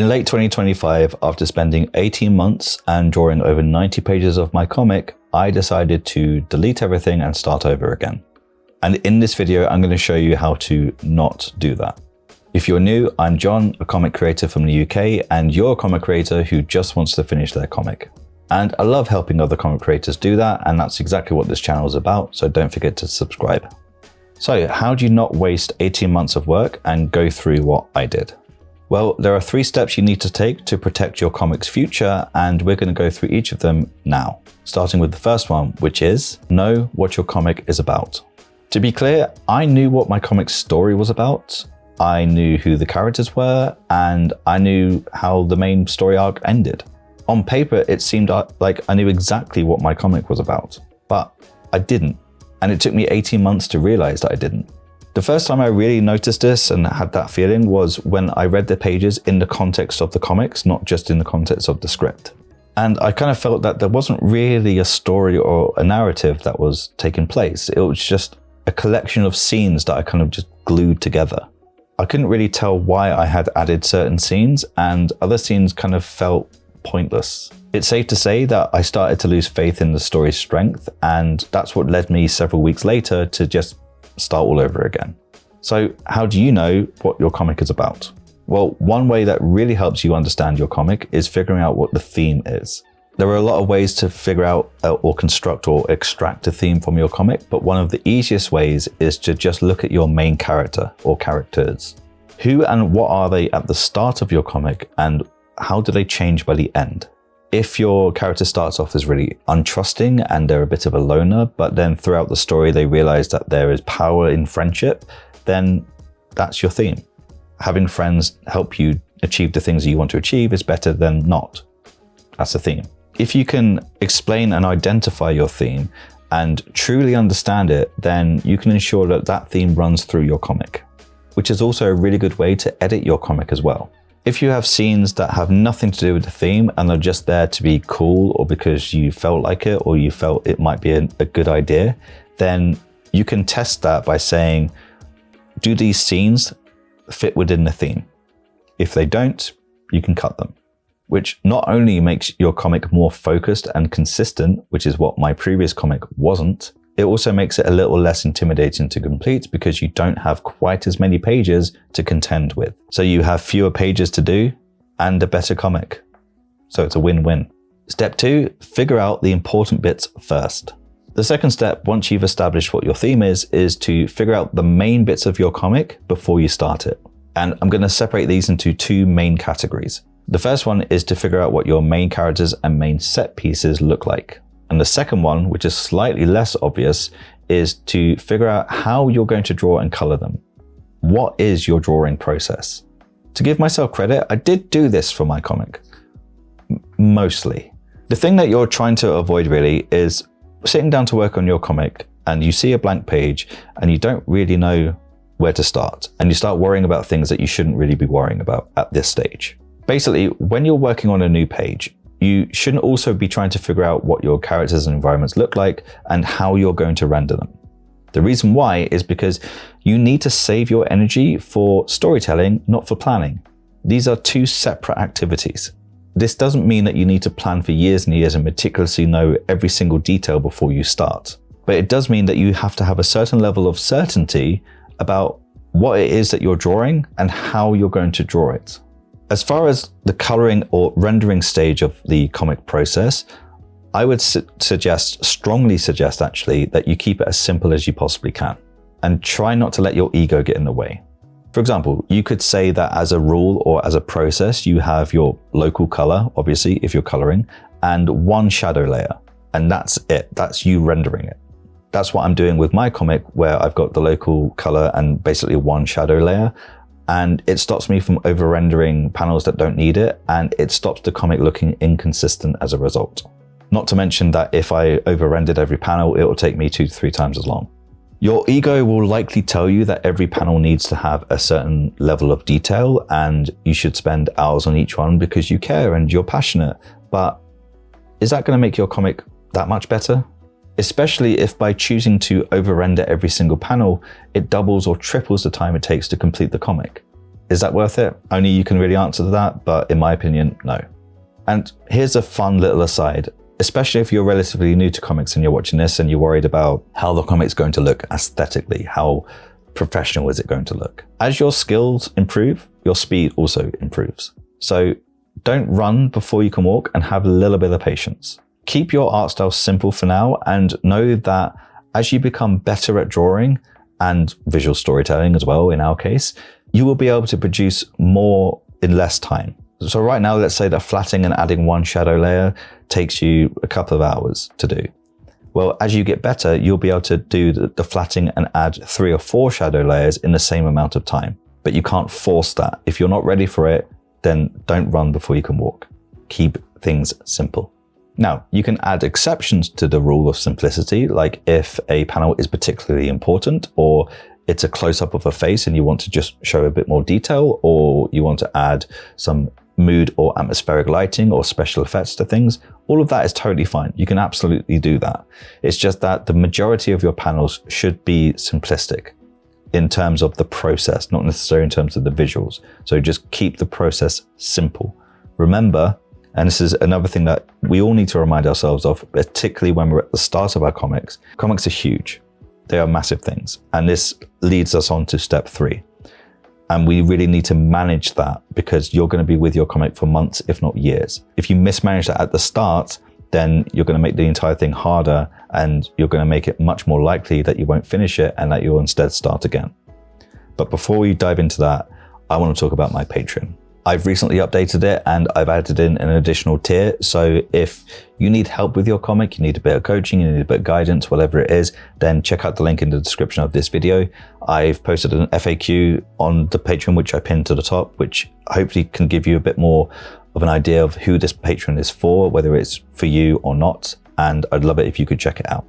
late 2025, after spending 18 months and drawing over 90 pages of my comic, I decided to delete everything and start over again. And in this video, I'm going to show you how to not do that. If you're new, I'm John, a comic creator from the UK, and you're a comic creator who just wants to finish their comic. And I love helping other comic creators do that, and that's exactly what this channel is about, so don't forget to subscribe. So how do you not waste 18 months of work and go through what I did? Well, there are 3 steps you need to take to protect your comic's future, and we're going to go through each of them now. Starting with the first one, which is know what your comic is about. To be clear, I knew what my comic's story was about. I knew who the characters were, and I knew how the main story arc ended. On paper, it seemed like I knew exactly what my comic was about, but I didn't. And it took me 18 months to realize that I didn't. The first time I really noticed this and had that feeling was when I read the pages in the context of the comics, not just in the context of the script. And I kind of felt that there wasn't really a story or a narrative that was taking place. It was just a collection of scenes that I kind of just glued together. I couldn't really tell why I had added certain scenes, and other scenes kind of felt pointless. It's safe to say that I started to lose faith in the story's strength, and that's what led me several weeks later to just start all over again. So how do you know what your comic is about? Well, one way that really helps you understand your comic is figuring out what the theme is. There are a lot of ways to figure out or construct or extract a theme from your comic, but one of the easiest ways is to just look at your main character or characters. Who and what are they at the start of your comic, and how do they change by the end? If your character starts off as really untrusting and they're a bit of a loner, but then throughout the story they realize that there is power in friendship, then that's your theme. Having friends help you achieve the things you want to achieve is better than not. That's the theme. If you can explain and identify your theme and truly understand it, then you can ensure that that theme runs through your comic, which is also a really good way to edit your comic as well. If you have scenes that have nothing to do with the theme and are just there to be cool or because you felt like it or you felt it might be a good idea, then you can test that by saying, do these scenes fit within the theme? If they don't, you can cut them, which not only makes your comic more focused and consistent, which is what my previous comic wasn't, it also makes it a little less intimidating to complete because you don't have quite as many pages to contend with. So you have fewer pages to do and a better comic. So it's a win-win. Step 2, figure out the important bits first. The second step, once you've established what your theme is to figure out the main bits of your comic before you start it. And I'm going to separate these into 2 main categories. The first one is to figure out what your main characters and main set pieces look like. And the second one, which is slightly less obvious, is to figure out how you're going to draw and color them. What is your drawing process? To give myself credit, I did do this for my comic. Mostly. The thing that you're trying to avoid really is sitting down to work on your comic and you see a blank page and you don't really know where to start. And you start worrying about things that you shouldn't really be worrying about at this stage. Basically, when you're working on a new page, you shouldn't also be trying to figure out what your characters and environments look like and how you're going to render them. The reason why is because you need to save your energy for storytelling, not for planning. These are 2 separate activities. This doesn't mean that you need to plan for years and years and meticulously know every single detail before you start. But it does mean that you have to have a certain level of certainty about what it is that you're drawing and how you're going to draw it. As far as the coloring or rendering stage of the comic process, I would strongly suggest actually, that you keep it as simple as you possibly can and try not to let your ego get in the way. For example, you could say that as a rule or as a process, you have your local color, obviously, if you're coloring, and 1 shadow layer. And that's it. That's you rendering it. That's what I'm doing with my comic, where I've got the local color and basically 1 shadow layer. And it stops me from over-rendering panels that don't need it, and it stops the comic looking inconsistent as a result. Not to mention that if I over-rendered every panel, it will take me 2 to 3 times as long. Your ego will likely tell you that every panel needs to have a certain level of detail, and you should spend hours on each one because you care and you're passionate. But is that going to make your comic that much better? Especially if by choosing to over-render every single panel, it doubles or triples the time it takes to complete the comic. Is that worth it? Only you can really answer that, but in my opinion, no. And here's a fun little aside, especially if you're relatively new to comics and you're watching this and you're worried about how the comic's going to look aesthetically, how professional is it going to look? As your skills improve, your speed also improves. So don't run before you can walk, and have a little bit of patience. Keep your art style simple for now, and know that as you become better at drawing and visual storytelling as well, in our case, you will be able to produce more in less time. So right now, let's say that flattening and adding one shadow layer takes you a couple of hours to do. Well, as you get better, you'll be able to do the flattening and add 3 or 4 shadow layers in the same amount of time. But you can't force that. If you're not ready for it, then don't run before you can walk. Keep things simple. Now, you can add exceptions to the rule of simplicity, like if a panel is particularly important, or it's a close-up of a face and you want to just show a bit more detail, or you want to add some mood or atmospheric lighting or special effects to things. All of that is totally fine. You can absolutely do that. It's just that the majority of your panels should be simplistic in terms of the process, not necessarily in terms of the visuals. So just keep the process simple. Remember, and this is another thing that we all need to remind ourselves of, particularly when we're at the start of our comics. Comics are huge. They are massive things. And this leads us on to step 3. And we really need to manage that, because you're going to be with your comic for months, if not years. If you mismanage that at the start, then you're going to make the entire thing harder, and you're going to make it much more likely that you won't finish it and that you'll instead start again. But before we dive into that, I want to talk about my Patreon. I've recently updated it and I've added in an additional tier. So if you need help with your comic, you need a bit of coaching, you need a bit of guidance, whatever it is, then check out the link in the description of this video. I've posted an FAQ on the Patreon, which I pinned to the top, which hopefully can give you a bit more of an idea of who this Patreon is for, whether it's for you or not. And I'd love it if you could check it out.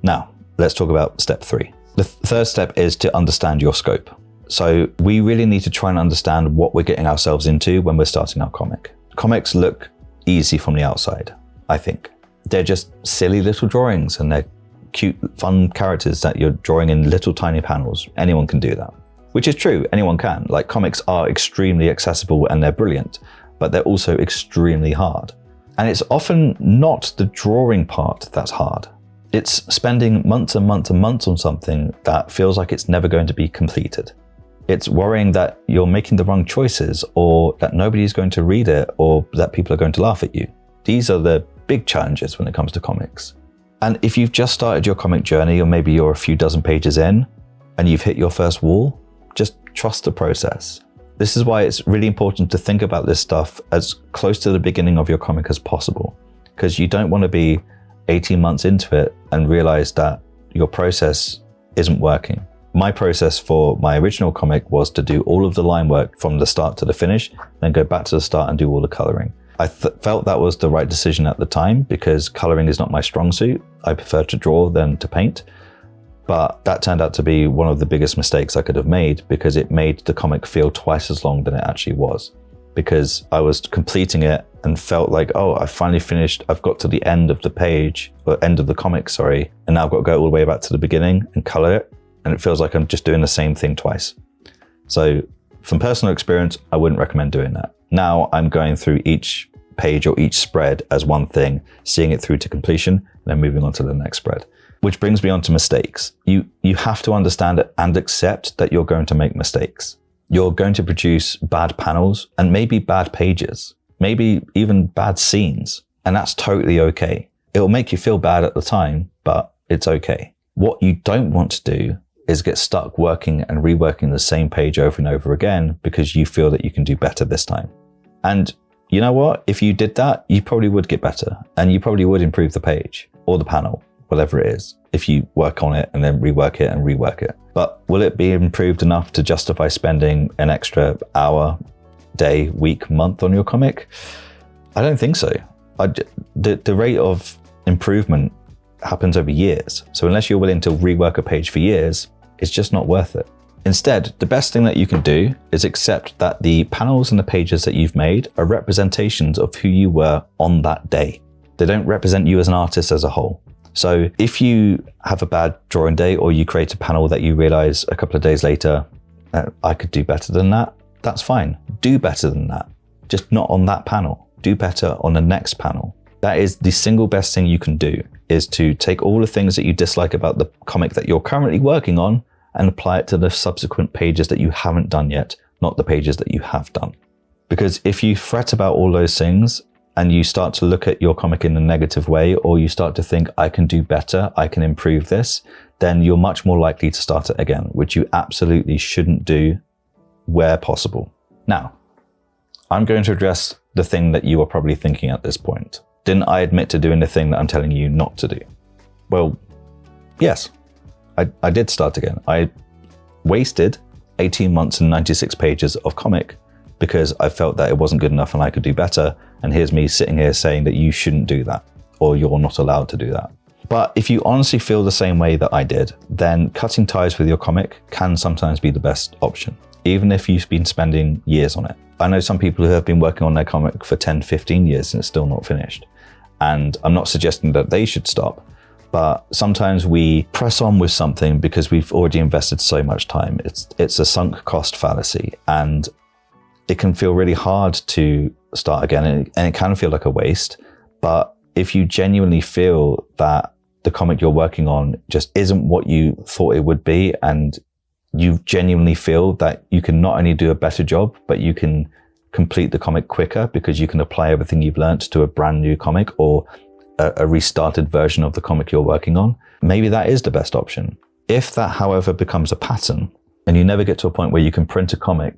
Now, let's talk about step 3. The third step is to understand your scope. So we really need to try and understand what we're getting ourselves into when we're starting our comic. Comics look easy from the outside, I think. They're just silly little drawings and they're cute, fun characters that you're drawing in little tiny panels. Anyone can do that, which is true. Anyone can. Like, comics are extremely accessible and they're brilliant, but they're also extremely hard. And it's often not the drawing part that's hard. It's spending months and months and months on something that feels like it's never going to be completed. It's worrying that you're making the wrong choices, or that nobody's going to read it, or that people are going to laugh at you. These are the big challenges when it comes to comics. And if you've just started your comic journey, or maybe you're a few dozen pages in and you've hit your first wall, just trust the process. This is why it's really important to think about this stuff as close to the beginning of your comic as possible, because you don't want to be 18 months into it and realize that your process isn't working. My process for my original comic was to do all of the line work from the start to the finish, then go back to the start and do all the coloring. I felt that was the right decision at the time, because coloring is not my strong suit. I prefer to draw than to paint. But that turned out to be one of the biggest mistakes I could have made, because it made the comic feel twice as long than it actually was. Because I was completing it and felt like, oh, I finally finished. I've got to the end of the page, or end of the comic, sorry. And now I've got to go all the way back to the beginning and color it. And it feels like I'm just doing the same thing twice. So from personal experience, I wouldn't recommend doing that. Now I'm going through each page or each spread as one thing, seeing it through to completion, and then moving on to the next spread. Which brings me on to mistakes. You have to understand and accept that you're going to make mistakes. You're going to produce bad panels and maybe bad pages, maybe even bad scenes. And that's totally okay. It'll make you feel bad at the time, but it's okay. What you don't want to do is get stuck working and reworking the same page over and over again because you feel that you can do better this time. And you know what? If you did that, you probably would get better, and you probably would improve the page or the panel, whatever it is, if you work on it and then rework it and rework it. But will it be improved enough to justify spending an extra hour, day, week, month on your comic? I don't think so. The rate of improvement happens over years. So unless you're willing to rework a page for years, it's just not worth it. Instead, the best thing that you can do is accept that the panels and the pages that you've made are representations of who you were on that day. They don't represent you as an artist as a whole. So if you have a bad drawing day, or you create a panel that you realize a couple of days later, I could do better than that, That's fine. Do better than that. Just not on that panel. Do better on the next panel. That is the single best thing you can do, is to take all the things that you dislike about the comic that you're currently working on and apply it to the subsequent pages that you haven't done yet, not the pages that you have done. Because if you fret about all those things and you start to look at your comic in a negative way, or you start to think, I can do better, I can improve this, then you're much more likely to start it again, which you absolutely shouldn't do where possible. Now, I'm going to address the thing that you are probably thinking at this point. Didn't I admit to doing the thing that I'm telling you not to do? Well, yes, I did start again. I wasted 18 months and 96 pages of comic because I felt that it wasn't good enough and I could do better. And here's me sitting here saying that you shouldn't do that, or you're not allowed to do that. But if you honestly feel the same way that I did, then cutting ties with your comic can sometimes be the best option, even if you've been spending years on it. I know some people who have been working on their comic for 10, 15 years and it's still not finished. And I'm not suggesting that they should stop, but sometimes we press on with something because we've already invested so much time. It's a sunk cost fallacy, and it can feel really hard to start again, and it can feel like a waste. But if you genuinely feel that the comic you're working on just isn't what you thought it would be, and you genuinely feel that you can not only do a better job, but you can complete the comic quicker because you can apply everything you've learned to a brand new comic or a restarted version of the comic you're working on, maybe that is the best option. If that, however, becomes a pattern and you never get to a point where you can print a comic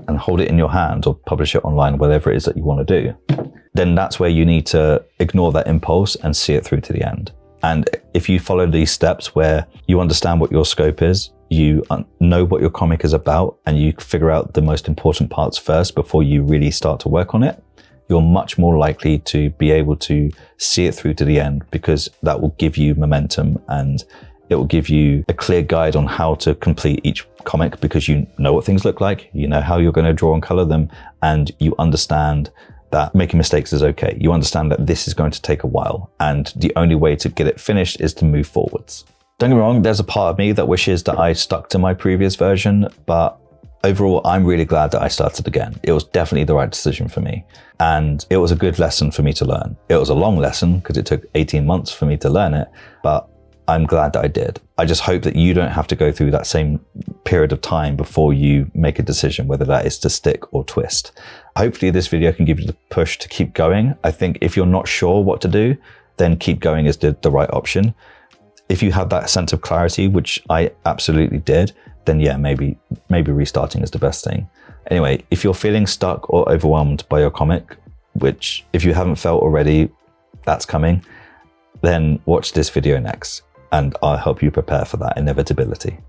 and hold it in your hand or publish it online, whatever it is that you want to do, then that's where you need to ignore that impulse and see it through to the end. And if you follow these steps where you understand what your scope is, you know what your comic is about, and you figure out the most important parts first before you really start to work on it, you're much more likely to be able to see it through to the end, because that will give you momentum and it will give you a clear guide on how to complete each comic, because you know what things look like, you know how you're going to draw and color them, and you understand that making mistakes is okay. You understand that this is going to take a while, and the only way to get it finished is to move forwards. Don't get me wrong, there's a part of me that wishes that I stuck to my previous version, but overall, I'm really glad that I started again. It was definitely the right decision for me, and it was a good lesson for me to learn. It was a long lesson because it took 18 months for me to learn it, but I'm glad that I did. I just hope that you don't have to go through that same period of time before you make a decision, whether that is to stick or twist. Hopefully this video can give you the push to keep going. I think if you're not sure what to do, then keep going is the right option. If you have that sense of clarity, which I absolutely did, then yeah, maybe restarting is the best thing. Anyway, if you're feeling stuck or overwhelmed by your comic, which if you haven't felt already, that's coming, then watch this video next, and I'll help you prepare for that inevitability.